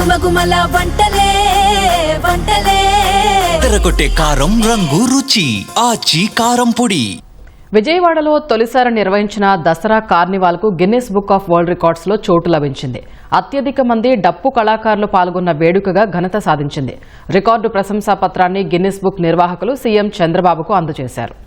గుమగుమల వంటలే వంటలే తెరకొట్టే కారం రంగు రుచి ఆచి కారం పొడి. విజయవాడలో తొలిసారి నిర్వహించిన దసరా కార్నివాల్కు గిన్నిస్ బుక్ ఆఫ్ వరల్డ్ రికార్డ్స్లో చోటు లభించింది. అత్యధిక మంది డప్పు కళాకారులు పాల్గొన్న వేడుకగా ఘనత సాధించింది. రికార్డు ప్రశంసా పత్రాన్ని గిన్నిస్ బుక్ నిర్వాహకులు సీఎం చంద్రబాబుకు అందజేశారు.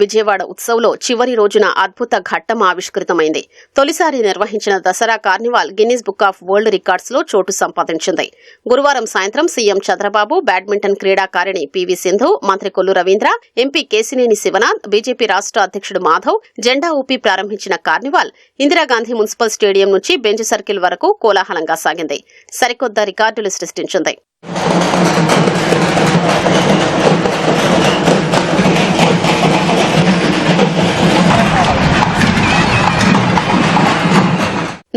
విజయవాడ ఉత్సవ్లో చివరి రోజున అద్భుత ఘట్టం ఆవిష్కృతమైంది. తొలిసారి నిర్వహించిన Dasara carnival Guinness book of world records లో చోటు సంపాదించింది. గురువారం సాయంత్రం సీఎం చంద్రబాబు, బ్యాడ్మింటన్ క్రీడాకారిణి పివి సింధు, మంత్రి కొల్లు రవీంద్ర, ఎంపీ కేశినేని శివనాథ్, బీజేపీ రాష్ట్ర అధ్యక్షుడు మాధవ్ జెండా ఊపి ప్రారంభించిన కార్నివాల్ ఇందిరాగాంధీ మున్సిపల్ స్టేడియం నుంచి బెంచ్ సర్కిల్ వరకు కోలాహలంగా సాగింది. సరికొత్త రికార్డులు సృష్టించింది.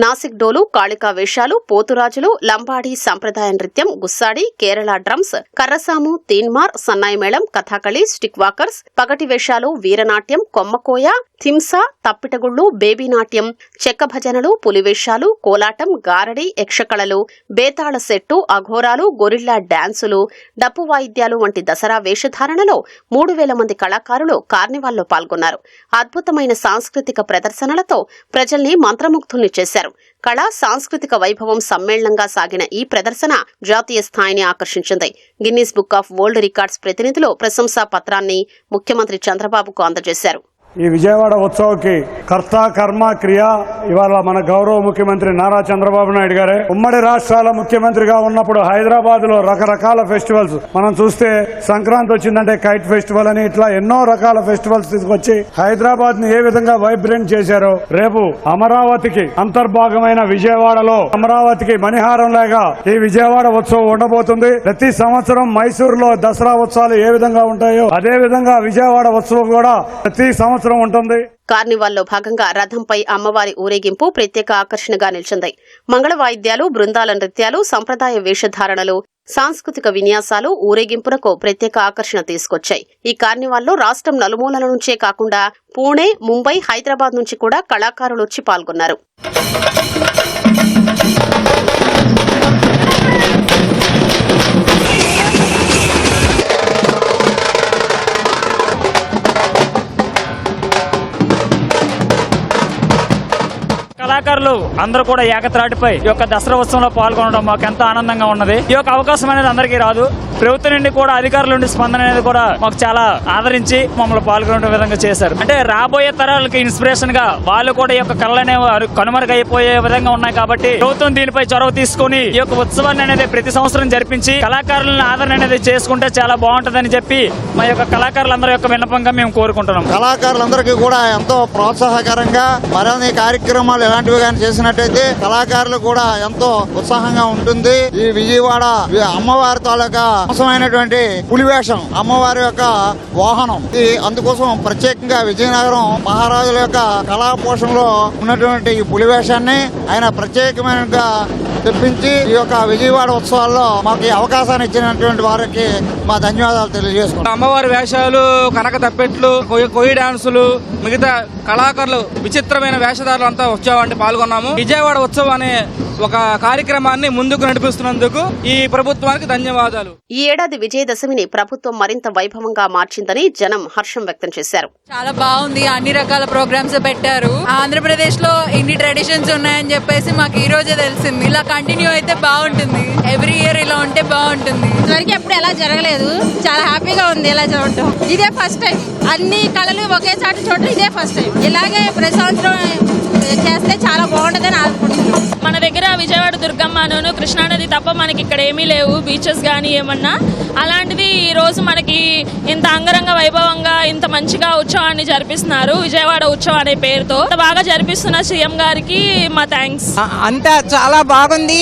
నాసిక్ డోలు, కాళికా వేషాలు, పోతురాజులు, లంబాడీ సంప్రదాయ నృత్యం, గుస్సాడి, కేరళ డ్రమ్స్, కర్రసాము, తీన్మార్, సన్నాయి మేళం, కథాకళి, స్టిక్ వాకర్స్, పగటి వేషాలు, వీరనాట్యం, కొమ్మకోయ, థింస, తప్పిటగుళ్లు, బేబీ నాట్యం, చెక్క భజనలు, పులివేషాలు, కోలాటం, గారడి, యక్షకళలు, బేతాళ సెట్టు, అఘోరాలు, గొరిల్లా డాన్సులు, డప్పు వాయిద్యాలు వంటి దసరా వేషధారణలో 3000 మంది కళాకారులు కార్నివాల్లో పాల్గొన్నారు. అద్భుతమైన సాంస్కృతిక ప్రదర్శనలతో ప్రజల్ని మంత్రముగ్ధుల్ని చేశారు. కళా సాంస్కృతిక వైభవం సమ్మేళనంగా సాగిన ఈ ప్రదర్శన జాతీయ స్థాయిని ఆకర్షించింది. Guinness book of world records ప్రతినిధులు ప్రశంసా పత్రాన్ని ముఖ్యమంత్రి చంద్రబాబుకు అందజేశారు. ఈ విజయవాడ ఉత్సవకి కర్త కర్మ క్రియ ఇవాళ మన గౌరవ ముఖ్యమంత్రి నారా చంద్రబాబు నాయుడు గారే. ఉమ్మడి రాష్ట్రాల ముఖ్యమంత్రిగా ఉన్నప్పుడు హైదరాబాద్ లో రకరకాల ఫెస్టివల్స్ మనం చూస్తే సంక్రాంతి వచ్చిందంటే కైట్ ఫెస్టివల్ అని ఇట్లా ఎన్నో రకాల ఫెస్టివల్స్ తీసుకొచ్చి హైదరాబాద్ ని ఏ విధంగా వైబ్రెంట్ చేశారో రేపు అమరావతికి అంతర్భాగమైన విజయవాడలో అమరావతికి మణిహారం లాగా ఈ విజయవాడ ఉత్సవం ఉండబోతుంది. ప్రతి సంవత్సరం మైసూరులో దసరా ఉత్సవాలు ఏ విధంగా ఉంటాయో అదే విధంగా విజయవాడ ఉత్సవం కూడా ప్రతి సంవత్సరం ఉంటుంది. కార్నివాల్లో భాగంగా రథంపై అమ్మవారి ఊరేగింపు ప్రత్యేక ఆకర్షణగా నిలిచింది. మంగళ వాయిద్యాలు, బృందాల నృత్యాలు, సంప్రదాయ వేషధారణలు, సాంస్కృతిక విన్యాసాలు ఊరేగింపునకు ప్రత్యేక ఆకర్షణ తీసుకొచ్చాయి. ఈ కార్నివాల్లో రాష్ట్రం నలుమూలల నుంచే కాకుండా పూణే, ముంబై, హైదరాబాద్ నుంచి కూడా కళాకారులు వచ్చి పాల్గొన్నారు. కళాకారులు అందరూ కూడా ఏకత్రాటిపై ఈ యొక్క దసరా ఉత్సవంలో పాల్గొనడం మాకు ఎంతో ఆనందంగా ఉన్నది. ఈ యొక్క అవకాశం అనేది అందరికీ రాదు. ప్రభుత్వం నుండి కూడా అధికారుల నుండి స్పందన అనేది కూడా మాకు చాలా ఆదరించి మమ్మల్ని పాల్గొనే విధంగా చేశారు. అంటే రాబోయే తరాలకి ఇన్స్పిరేషన్ గా వాళ్ళు కూడా ఈ యొక్క కళలనే కనుమరుగైపోయే విధంగా ఉన్నాయి కాబట్టి ప్రభుత్వం దీనిపై చొరవ తీసుకుని ఈ యొక్క ఉత్సవాన్ని అనేది ప్రతి సంవత్సరం జరిపించి కళాకారులను ఆదరణ అనేది చేసుకుంటే చాలా బాగుంటుందని చెప్పి మా యొక్క కళాకారులందరి యొక్క విన్నపంగా మేము కోరుకుంటున్నాం. కళాకారులందరికీ కూడా ఎంతో ప్రోత్సాహకరంగా మరిన్ని కార్యక్రమాలు ఇలాంటివి కానీ చేసినట్టయితే కళాకారులు కూడా ఎంతో ఉత్సాహంగా ఉంటుంది. ఈ విజయవాడ అమ్మవారి తాలూకా అవసరమైనటువంటి పులివేషం అమ్మవారి యొక్క వాహనం అందుకోసం ప్రత్యేకంగా విజయనగరం మహారాజుల యొక్క కళా పోషణలో ఉన్నటువంటి ఈ పులివేషాన్ని ఆయన ప్రత్యేకమైన తెప్పించి ఈ యొక్క విజయవాడ ఉత్సవాల్లో మాకు ఈ అవకాశాన్ని ఇచ్చినటువంటి వారికి మా ధన్యవాదాలు తెలియజేసుకుంటాం. అమ్మవారి వేషాలు, కనక తప్పెట్లు, కొయ్యి డాన్సులు, మిగతా కళాకారులు విచిత్రమైన వేషధారులు అంతా ఉత్సవాన్ని పాల్గొన్నాము. విజయవాడ ఉత్సవం అనే ఒక కార్యక్రమాన్ని ముందుకు నడిపిస్తున్నందుకు ఈ ప్రభుత్వానికి ధన్యవాదాలు. ఈ ఏడాది విజయదశమిని ప్రభుత్వం మరింత వైభవంగా మార్చిందని జనం హర్షం వ్యక్తం చేశారు. చాలా బాగుంది. అన్ని రకాల ప్రోగ్రామ్స్ పెట్టారు. ఆంధ్రప్రదేశ్ లో ఇన్ని ట్రెడిషన్స్ ఉన్నాయని చెప్పేసి మాకు ఈ రోజే తెలిసింది. ఇలా కంటిన్యూ అయితే బాగుంటుంది. ఎవ్రీ ఇయర్ ఇలా ఉంటే బాగుంటుంది. ఇదివరకు ఎప్పుడు ఎలా జరగలేదు. చాలా హ్యాపీగా ఉంది ఇలా చూడటం. ఇదే ఫస్ట్ టైం. అన్ని కళలు ఒకేసారి చూడటం ఇదే ఫస్ట్ టైం. ఇలాగే ప్రతి సంవత్సరం చేస్తే చాలా బాగుంటుందని అనుకుంటున్నాం. మన దగ్గర విజయవాడ దుర్గమ్మను కృష్ణానది తప్ప మనకి ఇక్కడ ఏమీ లేవు, బీచెస్ కానీ ఏమన్నా. అలాంటిది ఈ రోజు మనకి ఇంత అంగరంగ వైభవంగా ఇంత మంచిగా ఉత్సవాన్ని జరిపిస్తున్నారు. విజయవాడ ఉత్సవం అనే పేరుతో బాగా జరిపిస్తున్న సీఎం గారికి మా థ్యాంక్స్. అంతా చాలా బాగుంది.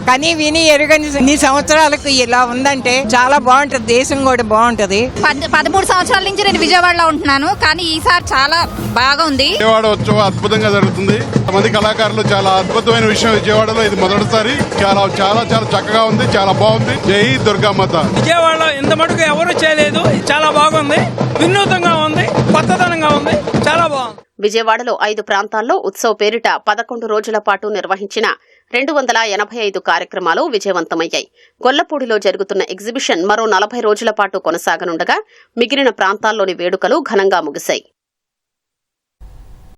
కని విని ఎరుగని ఇన్ని సంవత్సరాలకు ఇలా ఉందంటే చాలా బాగుంటది. దేశం కూడా బాగుంటది. 13 సంవత్సరాల నుంచి నేను విజయవాడలో ఉంటున్నాను, కానీ ఈసారి చాలా బాగా ఉంది. విజయవాడ ఉత్సవం అద్భుతంగా జరుగుతుంది. మంది కళాకారులు చాలా అద్భుతమైన విషయం. విజయవాడలో ఇది మొదటిసారి. చాలా చాలా చాలా చక్కగా ఉంది. చాలా బాగుంది. జై దుర్గామాత. విజయవాడలో ఇంత మటుకు ఎవరు చేయలేదు. చాలా బాగుంది. వినూతంగా ఉంది. కొత్తదనంగా ఉంది. చాలా బాగుంది. విజయవాడలో 5 ప్రాంతాల్లో ఉత్సవ్ పేరిట 11 రోజుల పాటు నిర్వహించిన 285 కార్యక్రమాలు విజయవంతమయ్యాయి. గొల్లపూడిలో జరుగుతున్న ఎగ్జిబిషన్ మరో 40 రోజుల పాటు కొనసాగనుండగా మిగిలిన ప్రాంతాల్లోని వేడుకలు ఘనంగా ముగిశాయి.